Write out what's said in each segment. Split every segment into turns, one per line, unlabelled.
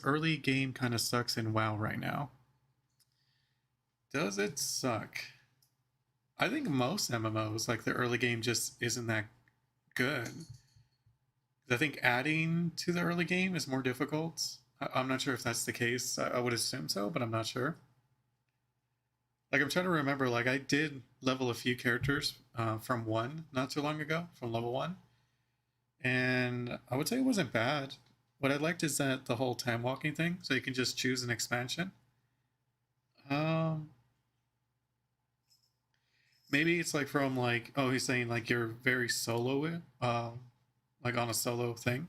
early game kind of sucks in WoW right now. Does it suck? I think most MMOs, like the early game, just isn't that good. I think adding to the early game is more difficult. I'm not sure if that's the case. I would assume so, but I'm not sure. Like I'm trying to remember. Like I did level a few characters from one not too long ago, from level one, and I would say it wasn't bad. What I liked is that the whole time walking thing, so you can just choose an expansion. Um, Maybe it's like from like, oh, he's saying like you're very solo, like on a solo thing.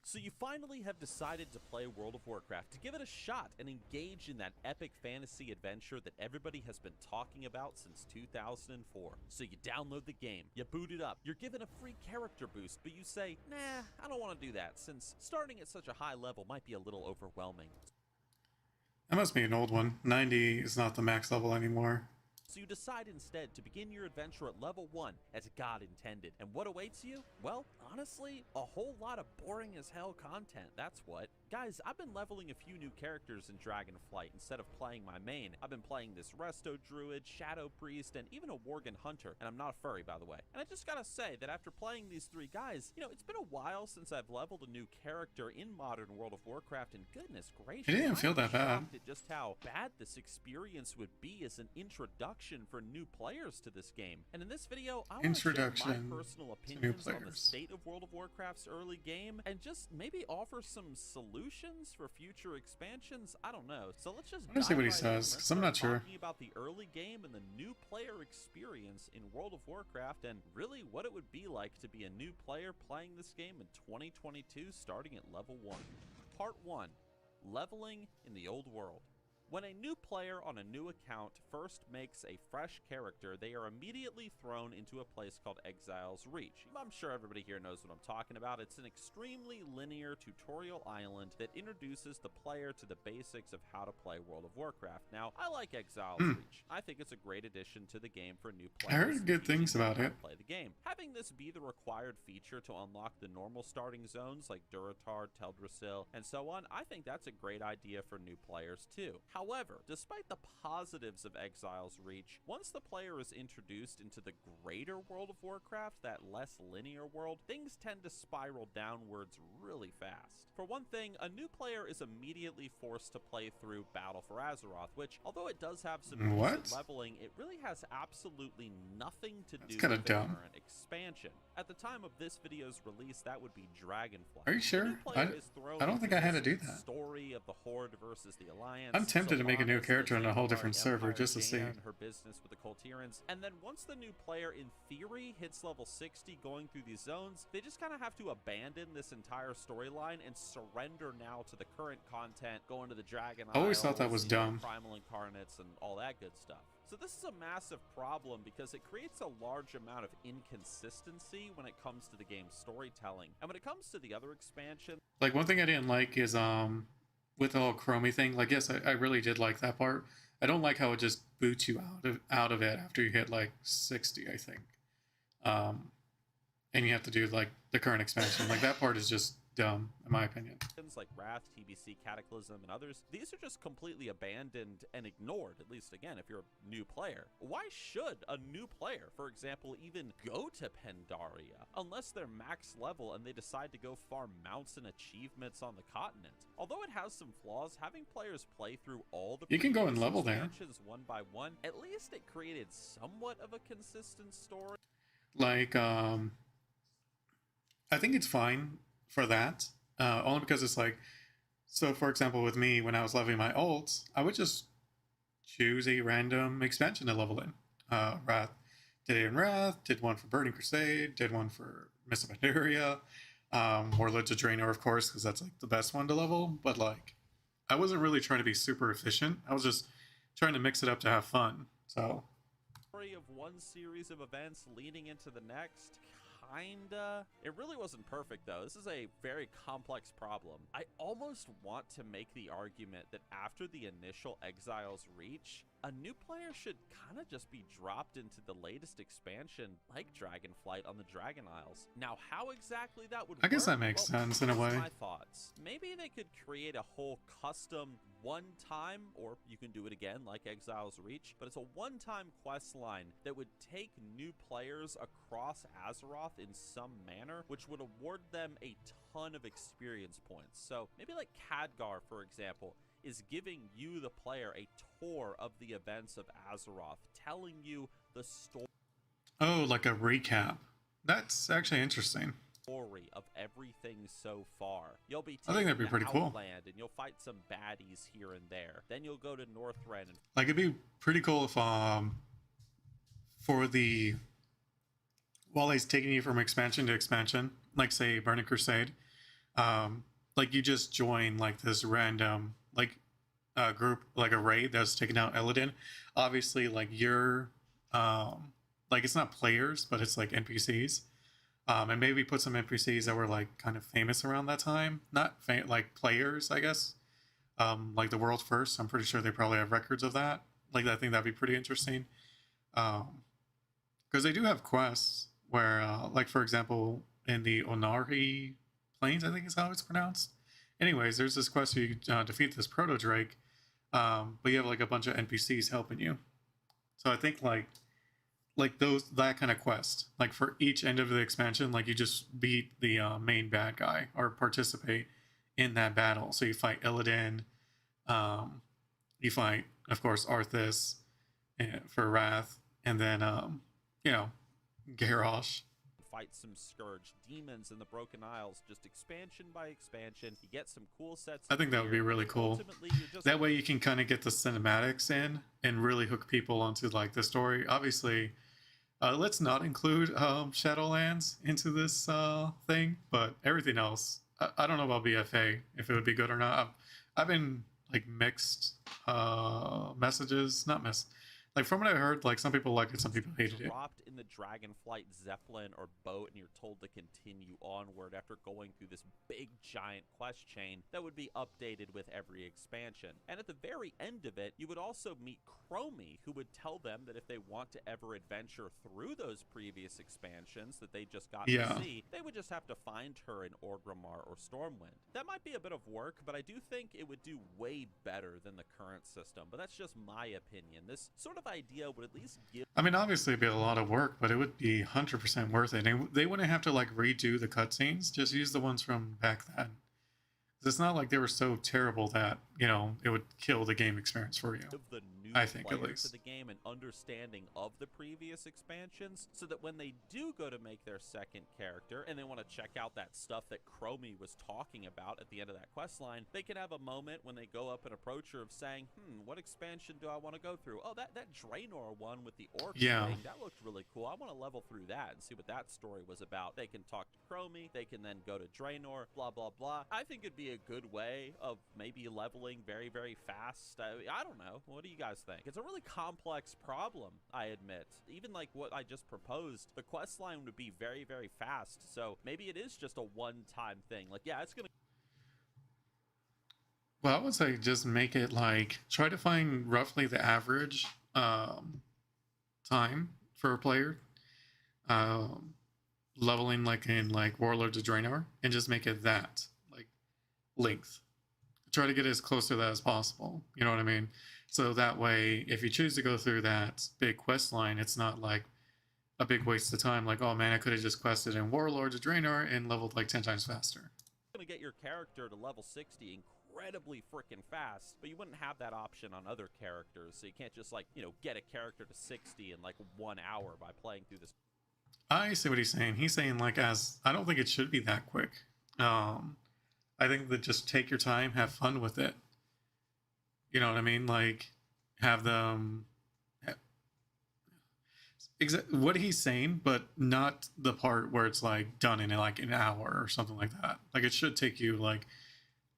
So you finally have decided to play World of Warcraft, to give it a shot and engage in that epic fantasy adventure that everybody has been talking about since 2004. So you download the game, you boot it up, you're given a free character boost, but you say, nah, I don't want to do that, since starting at such a high level might be a little overwhelming.
That must be an old one. 90 is not the max level anymore.
So you decide instead to begin your adventure at level 1 as God intended. And what awaits you? Well, honestly, a whole lot of boring as hell content, that's what. Guys, I've been leveling a few new characters in Dragonflight instead of playing my main. I've been playing this Resto Druid, Shadow Priest, and even a Worgen Hunter. And I'm not a furry, by the way. And I just gotta say that after playing these 3 guys, you know, it's been a while since I've leveled a new character in modern World of Warcraft, and goodness gracious,
It didn't feel that bad.
shocked at just how bad this experience would be as an introduction for new players to this game. And in this video, I want to share my personal opinions on the state of World of Warcraft's early game, and just maybe offer some solutions for future expansions. I don't know. So let's just
see what he says, because I'm not sure.
Talking about the early game and the new player experience in World of Warcraft, and really what it would be like to be a new player playing this game in 2022, starting at level 1. Part 1. Leveling in the Old World. When a new player on a new account first makes a fresh character, they are immediately thrown into a place called Exile's Reach. I'm sure everybody here knows what I'm talking about. It's an extremely linear tutorial island that introduces the player to the basics of how to play World of Warcraft. Now, I like Exile's Reach. I think it's a great addition to the game for new players.
I heard good things about it.
Play the game. Having this be the required feature to unlock the normal starting zones like Durotar, Teldrassil, and so on, I think that's a great idea for new players too. However, despite the positives of Exile's Reach, once the player is introduced into the greater World of Warcraft, that less linear world, things tend to spiral downwards really fast. For one thing, a new player is immediately forced to play through Battle for Azeroth, which, although it does have some decent leveling, it really has absolutely nothing to do with the current expansion. At the time of this video's release, that would be Dragonflight.
Are you sure? I don't think I had to do that.
Story of the Horde versus the Alliance.
I'm tempted to make a new character on a whole different server just to see.
Her business with the Coltyrans. And then once the new player, in theory, hits level 60 going through these zones, they just kind of have to abandon this entire storyline and surrender now to the current content, going to the Dragon Isles,
I always thought that was dumb.
Primal Incarnates, and all that good stuff. So this is a massive problem because it creates a large amount of inconsistency when it comes to the game's storytelling. And when it comes to the other expansion,
like one thing I didn't like is with the whole Chromie thing, like yes, I really did like that part. I don't like how it just boots you out of it after you hit like 60, I think. And you have to do like the current expansion. Like that part is just dumb, in my opinion.
Like Wrath, TBC, Cataclysm, and others, these are just completely abandoned and ignored, at least again, if you're a new player. Why should a new player, for example, even go to Pandaria, unless they're max level and they decide to go farm mounts and achievements on the continent? Although it has some flaws, having players play through all the
you can go and level there
one by one, at least it created somewhat of a consistent story.
Like, I think it's fine for that. Only because it's like, so for example, with me, when I was leveling my ults, I would just choose a random expansion to level in. Wrath, did it in Wrath, did one for Burning Crusade, did one for Mists of Pandaria, Warlords of Draenor, of course, because that's like the best one to level. But like, I wasn't really trying to be super efficient. I was just trying to mix it up to have fun. So,
Of one series of events leading into the next. kinda. It really wasn't perfect, though. This is a very complex problem. I almost want to make the argument that after the initial Exiles reach, a new player should kind of just be dropped into the latest expansion like Dragonflight on the Dragon Isles. Now, how exactly that would work?
I guess that makes sense in a way.
My thoughts. Maybe they could create a whole custom one-time, or you can do it again like Exiles Reach, but it's a one-time quest line that would take new players across Azeroth in some manner, which would award them a ton of experience points. So maybe like Khadgar, for example, is giving you, the player, a tour of the events of Azeroth, telling you the story.
Oh, like a recap. That's actually interesting.
Of everything so far. You'll be
I think that'd be pretty cool.
Outland, and you'll fight some baddies here and there. Then you'll go to Northrend. And
like, it'd be pretty cool if for the, while he's taking you from expansion to expansion, like say Burning Crusade, like you just join like this random like group, like a raid that's taking out Elodin. Obviously, like you're like, it's not players, but it's like NPCs. And maybe put some NPCs that were like kind of famous around that time, not like players, I guess. Like the World First, I'm pretty sure they probably have records of that. Like, I think that'd be pretty interesting. Because they do have quests where, like for example, in the Onari Plains, I think is how it's pronounced. Anyways, there's this quest where you defeat this proto drake, but you have like a bunch of NPCs helping you. So I think like that kind of quest, like for each end of the expansion, like you just beat the main bad guy or participate in that battle. So you fight Illidan, you fight, of course, Arthas for Wrath, and then you know, Garrosh.
Fight some Scourge demons in the Broken Isles, just expansion by expansion. You get some cool sets.
I think that would be really cool. That way you can kind of get the cinematics in and really hook people onto like the story. Obviously, let's not include Shadowlands into this thing, but everything else, I don't know about BFA if it would be good or not. I've been like mixed messages, not missed. Like from what I heard, like some people liked it, some people hated it.
Dropped in the Dragonflight Zeppelin or boat, and you're told to continue onward after going through this big giant quest chain that would be updated with every expansion. And at the very end of it, you would also meet Chromie, who would tell them that if they want to ever adventure through those previous expansions that they just got to see, they would just have to find her in Orgrimmar or Stormwind. That might be a bit of work, but I do think it would do way better than the current system. But that's just my opinion. This sort of idea would at least give...
I mean, obviously it'd be a lot of work, but it would be 100% worth it. And they wouldn't have to like redo the cutscenes, just use the ones from back then. It's not like they were so terrible that, you know, it would kill the game experience for you.
The new
I think, at
players
least.
To the game and understanding of the previous expansions, so that when they do go to make their second character and they want to check out that stuff that Chromie was talking about at the end of that quest line, they can have a moment when they go up and approach her of saying, what expansion do I want to go through? Oh, that Draenor one with the orc thing, that looked really cool. I want to level through that and see what that story was about. They can talk to Chromie, they can then go to Draenor, blah, blah, blah. I think it'd be a good way of maybe leveling very, very fast. I don't know. What do you guys think? It's a really complex problem, I admit. Even like what I just proposed, the quest line would be very, very fast. So maybe it is just a one-time thing. Like, yeah, it's gonna...
Well, I would say just make it like, try to find roughly the average time for a player leveling like in like Warlords of Draenor, and just make it that like length. Try to get as close to that as possible. You know what I mean? So that way, if you choose to go through that big quest line, it's not like a big waste of time. Like, oh man, I could have just quested in Warlords of Draenor and leveled like 10 times faster.
Gonna get your character to level 60 incredibly freaking fast, but you wouldn't have that option on other characters. So you can't just like, you know, get a character to 60 in like 1 hour by playing through this.
I see what he's saying. He's saying like, as I don't think it should be that quick. I think that just take your time, have fun with it. You know what I mean? Like, have them... what he's saying, but not the part where it's like done in like an hour or something like that. Like, it should take you like,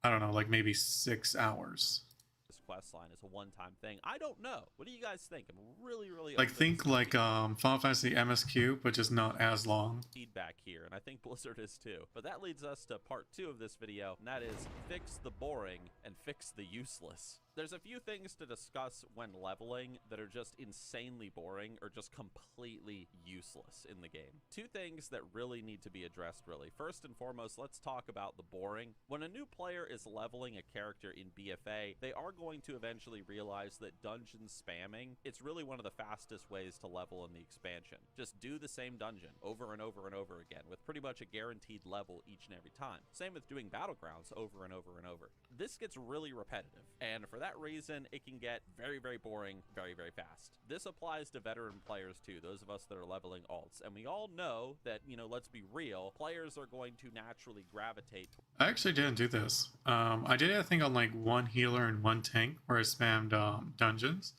I don't know, like maybe 6 hours.
This quest line is a one-time thing. I don't know. What do you guys think? I'm really
Like
open
think
to
like Final Fantasy MSQ, but just not as long.
feedback here, and I think Blizzard is too. But that leads us to part 2 of this video, and that is fix the boring and fix the useless. There's a few things to discuss when leveling that are just insanely boring or just completely useless in the game. 2 things that really need to be addressed, really. First and foremost, let's talk about the boring. When a new player is leveling a character in BFA, they are going to eventually realize that dungeon spamming, it's really one of the fastest ways to level in the expansion. Just do the same dungeon over and over and over again with pretty much a guaranteed level each and every time. Same with doing battlegrounds over and over and over. This gets really repetitive, and for that reason, it can get very boring very fast. This applies to veteran players too, those of us that are leveling alts, and we all know that, you know, let's be real, players are going to naturally gravitate.
I actually didn't do this. I did it, I think, on like one healer and one tank where I spammed dungeons.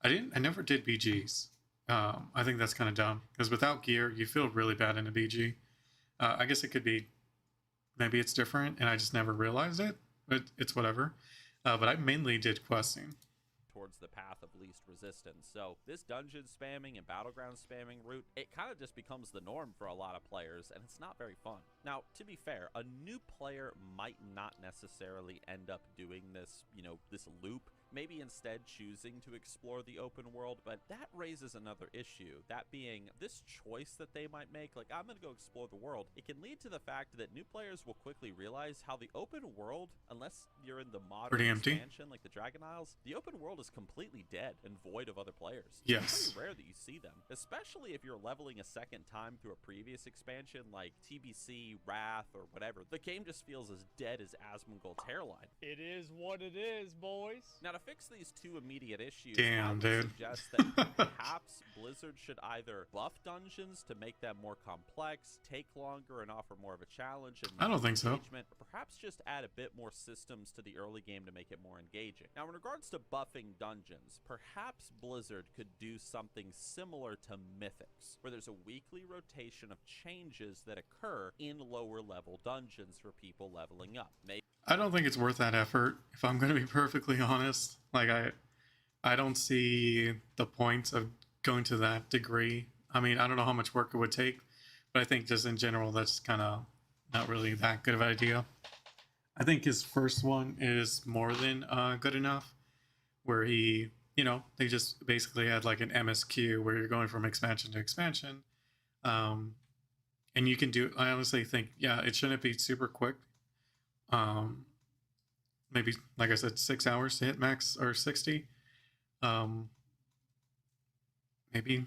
I never did BGs. I think that's kind of dumb because without gear, you feel really bad in a BG. I guess it could be, maybe it's different and I just never realized it, but it's whatever. But I mainly did questing.
Towards the path of least resistance. So this dungeon spamming and battleground spamming route, it kind of just becomes the norm for a lot of players, and it's not very fun. Now, to be fair, a new player might not necessarily end up doing this, you know, this loop, maybe instead choosing to explore the open world, but that raises another issue, that being this choice that they might make, like, I'm gonna go explore the world. It can lead to the fact that new players will quickly realize how the open world, unless you're in the modern expansion like the Dragon Isles, the open world is completely dead and void of other players.
Yes.
It's pretty rare that you see them, especially if you're leveling a second time through a previous expansion like TBC, Wrath, or whatever. The game just feels as dead as Asmongold's hairline.
It is what it is, boys.
Now, to fix these 2 immediate issues,
damn,
I would
dude.
suggest that perhaps Blizzard should either buff dungeons to make them more complex, take longer, and offer more of a challenge. And
I don't think so.
Or perhaps just add a bit more systems to the early game to make it more engaging. Now, in regards to buffing dungeons, perhaps Blizzard could do something similar to Mythics, where there's a weekly rotation of changes that occur in lower level dungeons for people leveling up. Maybe
I don't think it's worth that effort, if I'm going to be perfectly honest. Like, I don't see the point of going to that degree. I mean, I don't know how much work it would take, but I think just in general, that's kind of not really that good of an idea. I think his first one is more than good enough, where he, you know, they just basically had like an MSQ where you're going from expansion to expansion. And you can do, I honestly think, yeah, it shouldn't be super quick. Maybe, like I said, 6 hours to hit max, or 60. Maybe,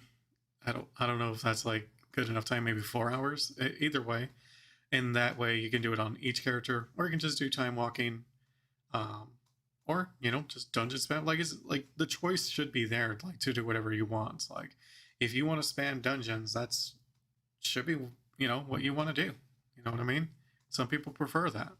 I don't know if that's like good enough time. Maybe 4 hours. Either way, and that way you can do it on each character, or you can just do time walking, or, you know, just dungeon spam. Like, it's like the choice should be there, like, to do whatever you want. Like, if you want to spam dungeons, that's should be, you know, what you want to do. You know what I mean? Some people prefer that.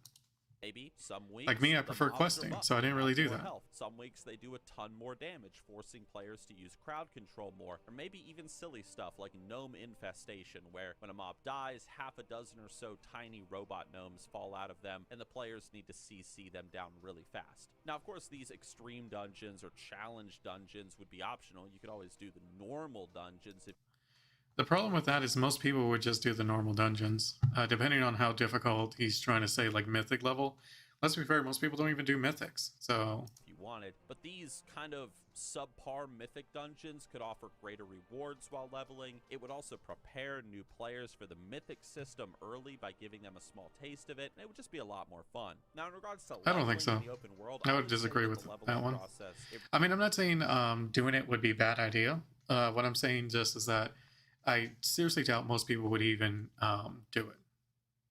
Maybe some weeks,
like me, I prefer questing, so I didn't really do that.
Health. Some weeks they do a ton more damage, forcing players to use crowd control more, or maybe even silly stuff like gnome infestation, where when a mob dies, half a dozen or so tiny robot gnomes fall out of them, and the players need to CC them down really fast. Now, of course, these extreme dungeons or challenge dungeons would be optional. You could always do the normal dungeons if
the problem with that is most people would just do the normal dungeons, depending on how difficult he's trying to say, like mythic level. Let's be fair, most people don't even do mythics, so
you wanted. But these kind of subpar mythic dungeons could offer greater rewards while leveling. It would also prepare new players for the mythic system early by giving them a small taste of it, and it would just be a lot more fun. Now, in regards to
I don't think so.
in the open world,
I would disagree with that one. I mean, I'm not saying doing it would be a bad idea. What I'm saying just is that I seriously doubt most people would even do it.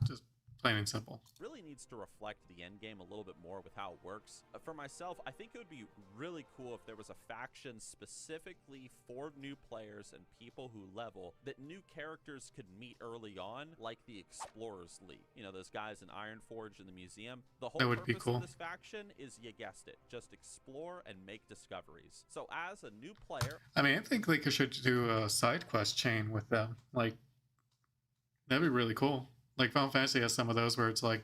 Just plain and simple.
Really needs to reflect the end game a little bit more with how it works. For myself, I think it would be really cool if there was a faction specifically for new players and people who level that new characters could meet early on, like the Explorers League. You know, those guys in Ironforge in the museum. The whole purpose of this faction is, you guessed it, just explore and make discoveries. So as a new player,
I mean, I think they should do a side quest chain with them. Like, that'd be really cool. Like, Final Fantasy has some of those where it's like,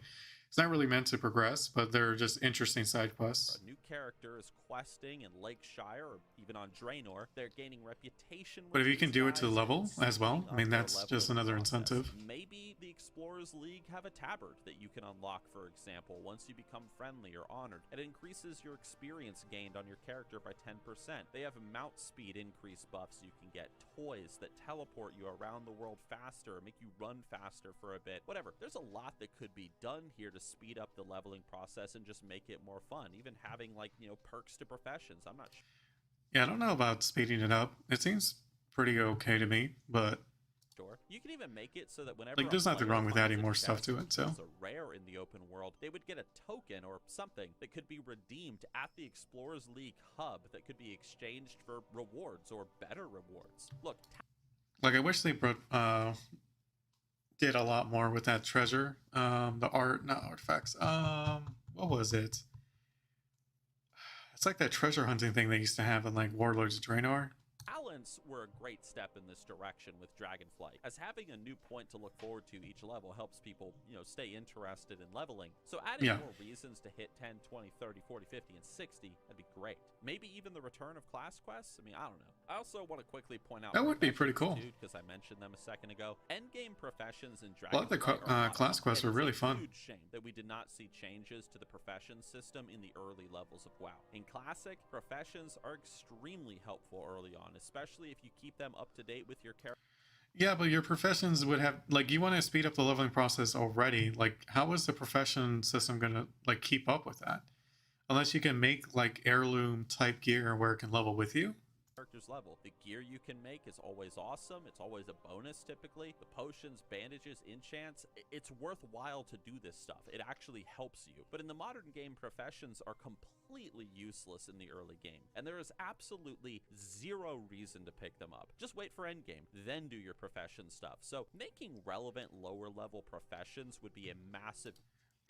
It's not really meant to progress, but they're just interesting side quests.
A new character is questing in Lakeshire or even on Draenor. They're gaining reputation with
But if you can
these
do it to
guys
level
and
as well,
speeding
I mean,
up their
that's just
leveling
another
process.
incentive.
Maybe the Explorers League have a tabard that you can unlock, for example, once you become friendly or honored. It increases your experience gained on your character by 10%. They have mount speed increase buffs you can get, toys that teleport you around the world faster, make you run faster for a bit, whatever. There's a lot that could be done here to speed up the leveling process and just make it more fun. Even having, like, you know, perks to professions. I'm not sure.
Yeah, I don't know about speeding it up. It seems pretty okay to me, but
You can even make it so that whenever
like, there's nothing wrong with adding more stuff to it. So
a rare in the open world, they would get a token or something that could be redeemed at the Explorers League hub that could be exchanged for rewards or better rewards. Look,
like, I wish they did a lot more with that treasure. Not artifacts. What was it? It's like that treasure hunting thing they used to have in like Warlords of Draenor.
talents were a great step in this direction with Dragonflight, as having a new point to look forward to each level helps people, you know, stay interested in leveling. So adding more reasons to hit 10, 20, 30, 40, 50, and 60, that'd be great. Maybe even the return of class quests? I mean, I don't know. I also want to quickly point out
that would be pretty cool,
because I mentioned them a second ago. Endgame professions in
a lot of the class quests were really fun.
Huge shame that we did not see changes to the professions system in the early levels of WoW. In Classic, professions are extremely helpful early on, especially if you keep them up to date with your character.
Yeah, but your professions would have, like, you want to speed up the leveling process already. Like, how is the profession system gonna like keep up with that? Unless you can make like heirloom type gear where it can level with you.
Character's level. The gear you can make is always awesome. It's always a bonus typically. The potions, bandages, enchants, it's worthwhile to do this stuff. It actually helps you. But in the modern game, professions are completely useless in the early game, and there is absolutely zero reason to pick them up. Just wait for endgame, then do your profession stuff. So making relevant lower level professions would be a massive...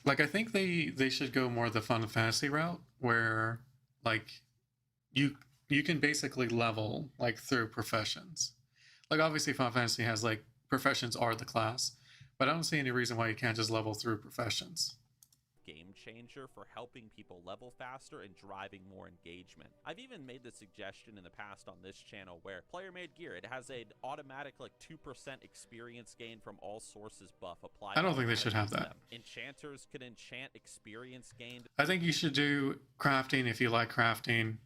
Like, I think they should go more the Final Fantasy route, where like you can basically level like through professions. Like, obviously Final Fantasy has like professions are the class, but I don't see any reason why you can't just level through professions.
Game changer for helping people level faster and driving more engagement. I've even made the suggestion in the past on this channel where player-made gear, it has an automatic like 2% experience gain from all sources buff applied.
I don't think they should have that.
Enchanters could enchant experience gained.
I think you should do crafting if you like crafting,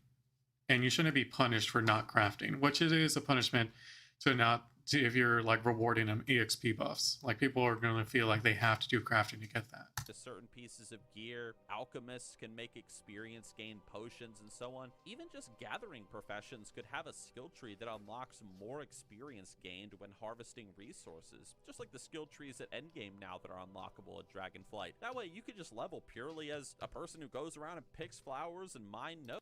and you shouldn't be punished for not crafting, which it is a punishment if you're like rewarding them EXP buffs. Like, people are going to feel like they have to do crafting to get that.
To certain pieces of gear, alchemists can make experience gain potions and so on. Even just gathering professions could have a skill tree that unlocks more experience gained when harvesting resources, just like the skill trees at endgame now that are unlockable at Dragonflight. That way you could just level purely as a person who goes around and picks flowers and mine nodes.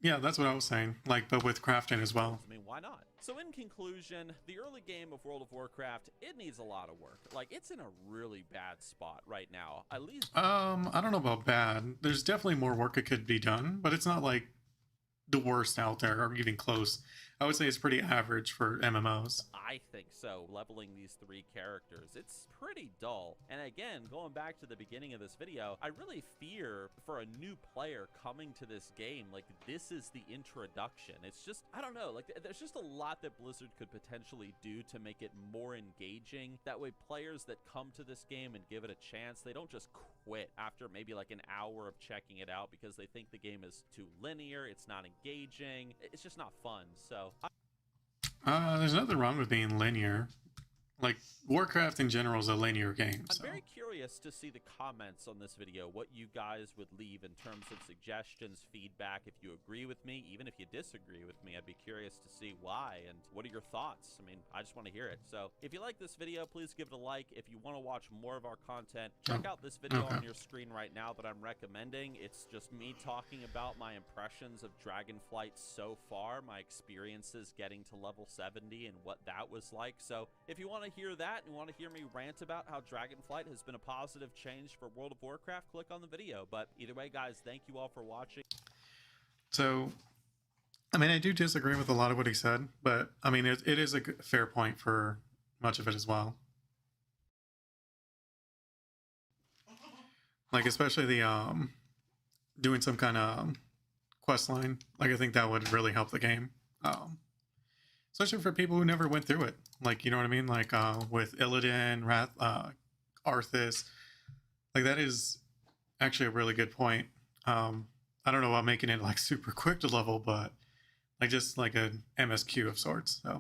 Yeah, that's what I was saying, like, but with crafting as well.
I mean, why not? So in conclusion, the early game of World of Warcraft, it needs a lot of work. Like, it's in a really bad spot right now. At least...
I don't know about bad. There's definitely more work that could be done, but it's not like the worst out there or even close. I would say it's pretty average for MMOs.
I think so. Leveling these three characters, it's pretty dull. And again, going back to the beginning of this video, I really fear for a new player coming to this game, like, this is the introduction. It's just, I don't know, like, there's just a lot that Blizzard could potentially do to make it more engaging. That way players that come to this game and give it a chance, they don't just quit after maybe like an hour of checking it out because they think the game is too linear, it's not engaging, it's just not fun. So
there's nothing wrong with being linear. Like, Warcraft in general is a linear game.
I'm very curious to see the comments on this video, what you guys would leave in terms of suggestions, feedback, if you agree with me, even if you disagree with me. I'd be curious to see why and what are your thoughts. I mean, I just want to hear it. So if you like this video, please give it a like. If you want to watch more of our content, check out this video on your screen right now that I'm recommending. It's just me talking about my impressions of Dragonflight so far, my experiences getting to level 70 and what that was like. So if you want to hear that and want to hear me rant about how Dragonflight has been a positive change for World of Warcraft, click on the video. But either way, guys, thank you all for watching.
So, I mean, I do disagree with a lot of what he said, but I mean, it is a fair point for much of it as well. Like especially the doing some kind of quest line. Like I think that would really help the game. Especially for people who never went through it. Like, you know what I mean? Like with Illidan, Wrath, Arthas. Like that is actually a really good point. I don't know about making it like super quick to level, but like just like a MSQ of sorts. So